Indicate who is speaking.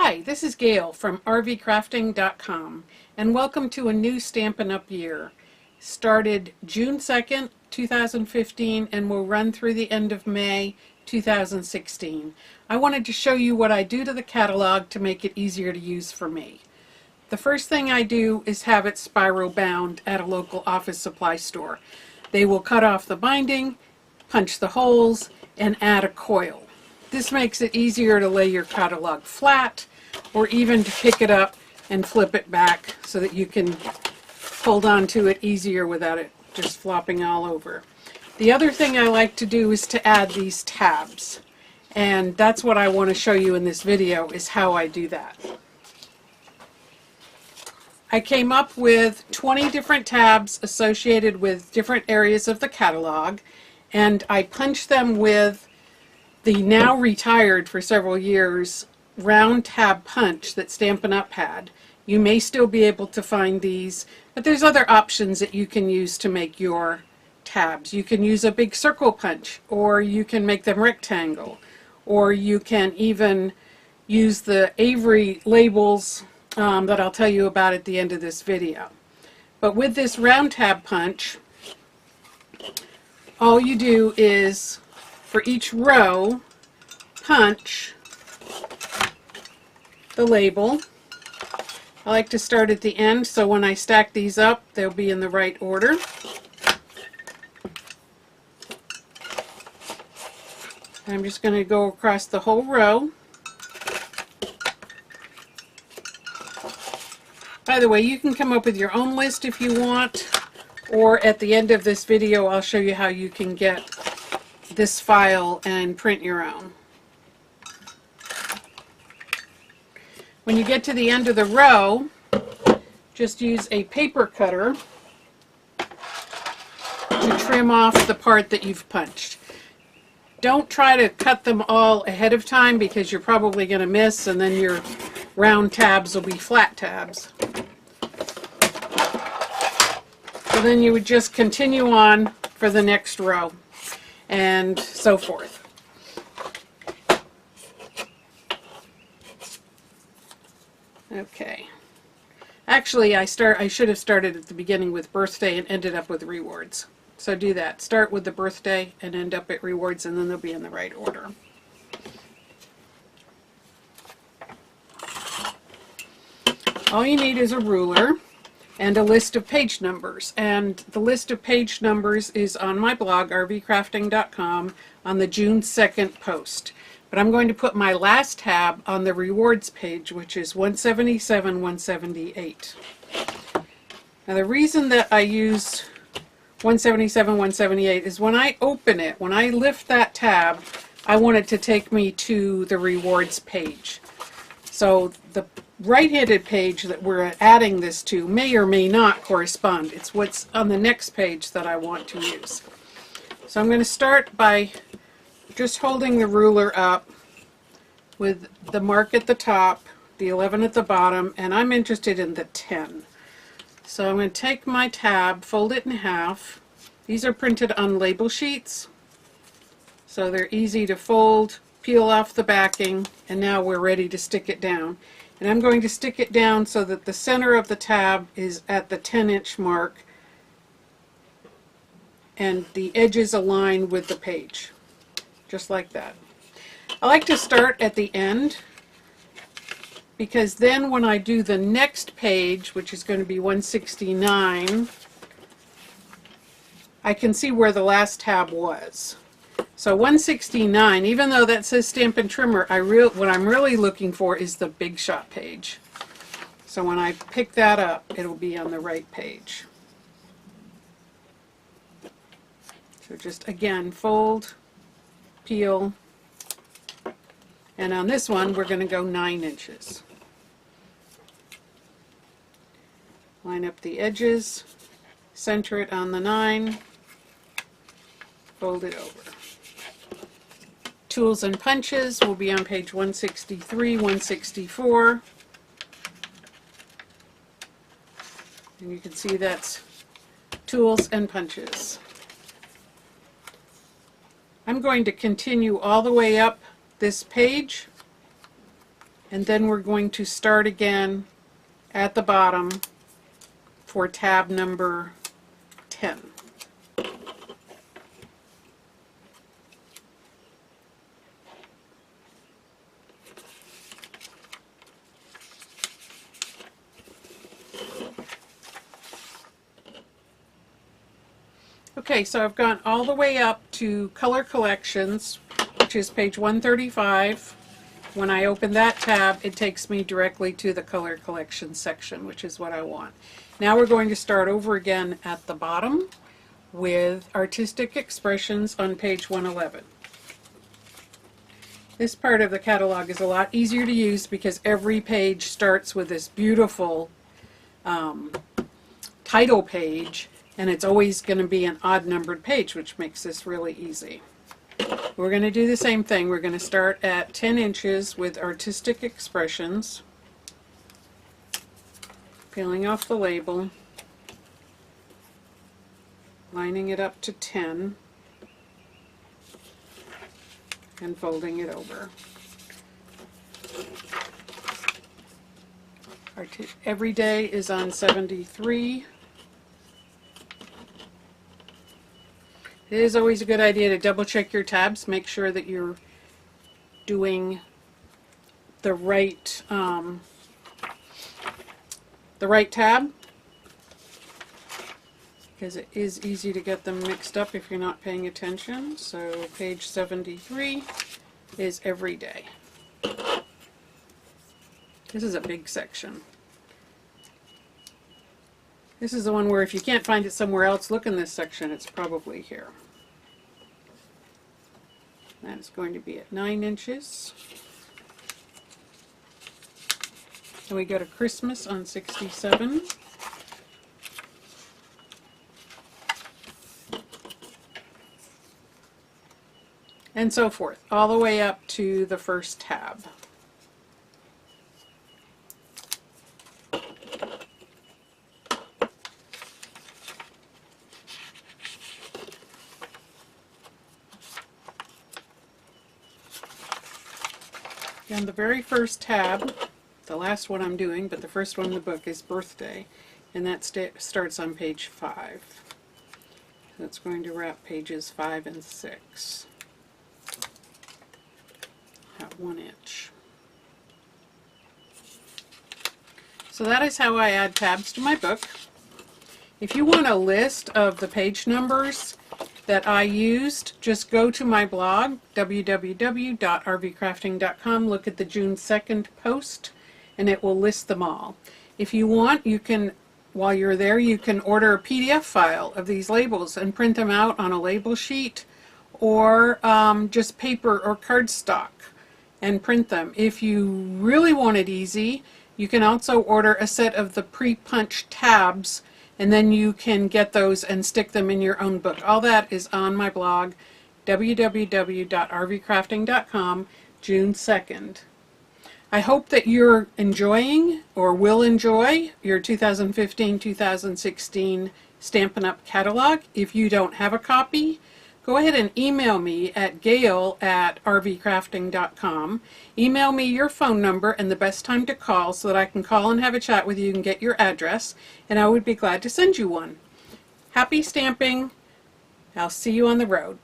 Speaker 1: Hi, this is Gail from rvcrafting.com and welcome to a new Stampin' Up! Year. Started June 2nd, 2015 and will run through the end of May 2016. I wanted to show you what I do to the catalog to make it easier to use for me. The first thing I do is have it spiral bound at a local office supply store. They will cut off the binding, punch the holes, and add a coil. This makes it easier to lay your catalog flat or even to pick it up and flip it back so that you can hold on to it easier without it just flopping all over. The other thing I like to do is to add these tabs, and that's what I want to show you in this video, is how I do that. I came up with 20 different tabs associated with different areas of the catalog, and I punched them with the now retired for several years round tab punch that Stampin' Up! Had. You may still be able to find these, but there's other options that you can use to make your tabs. You can use a big circle punch, or you can make them rectangle, or you can even use the Avery labels that I'll tell you about at the end of this video. But with this round tab punch, all you do is, for each row, punch the label. I like to start at the end so when I stack these up they'll be in the right order. I'm just going to go across the whole row. By the way, you can come up with your own list if you want, or at the end of this video I'll show you how you can get this file and print your own. When you get to the end of the row, just use a paper cutter to trim off the part that you've punched. Don't try to cut them all ahead of time because you're probably going to miss, and then your round tabs will be flat tabs. So then you would just continue on for the next row, and so forth. Okay. Actually, I should have started at the beginning with birthday and ended up with rewards. So do that. Start with the birthday and end up at rewards, and then they'll be in the right order. All you need is a ruler and a list of page numbers, and the list of page numbers is on my blog rvcrafting.com on the June 2nd post. But I'm going to put my last tab on the rewards page, which is 177, 178. Now the reason that I use 177, 178 is when I open it, when I lift that tab, I want it to take me to the rewards page. So the right-handed page that we're adding this to may or may not correspond. It's what's on the next page that I want to use. So I'm going to start by just holding the ruler up with the mark at the top, the 11 at the bottom, and I'm interested in the 10. So I'm going to take my tab, fold it in half. These are printed on label sheets, so they're easy to fold, peel off the backing, and now we're ready to stick it down. And I'm going to stick it down so that the center of the tab is at the 10-inch mark and the edges align with the page, just like that. I like to start at the end because then when I do the next page, which is going to be 169, I can see where the last tab was. So 169, even though that says Stampin' Trimmer, what I'm really looking for is the Big Shot page. So when I pick that up, it'll be on the right page. So just again, fold, peel, and on this one we're going to go 9 inches. Line up the edges, center it on the 9, fold it over. Tools and punches will be on page 163, 164. And you can see that's tools and punches. I'm going to continue all the way up this page and then we're going to start again at the bottom for tab number 10. Okay, so I've gone all the way up to Color Collections, which is page 135. When I open that tab, it takes me directly to the Color Collections section, which is what I want. Now we're going to start over again at the bottom with Artistic Expressions on page 111. This part of the catalog is a lot easier to use because every page starts with this beautiful title page, and it's always going to be an odd numbered page, which makes this really easy. We're going to do the same thing. We're going to start at 10 inches with Artistic Expressions, peeling off the label, lining it up to 10, and folding it over. Every day is on 73. It is always a good idea to double check your tabs, make sure that you're doing the right tab, because it is easy to get them mixed up if you're not paying attention. So page 73 is every day. This is a big section. This is the one where if you can't find it somewhere else, look in this section. It's probably here. That is going to be at 9 inches. And we go to Christmas on 67. And so forth, all the way up to the first tab. And the very first tab, the last one I'm doing, but the first one in the book, is Birthday, and that starts on page 5. That's going to wrap pages 5 and 6 at 1 inch. So that is how I add tabs to my book. If you want a list of the page numbers that I used, just go to my blog, www.rvcrafting.com, look at the June 2nd post, and it will list them all. If you want, you can, while you're there, you can order a PDF file of these labels and print them out on a label sheet, or just paper or cardstock and print them. If you really want it easy, you can also order a set of the pre-punched tabs, and then you can get those and stick them in your own book. All that is on my blog, www.rvcrafting.com, June 2nd. I hope that you're enjoying or will enjoy your 2015-2016 Stampin' Up! Catalog. If you don't have a copy, go ahead and email me at gail@rvcrafting.com. Email me your phone number and the best time to call so that I can call and have a chat with you and get your address, and I would be glad to send you one. Happy stamping! I'll see you on the road.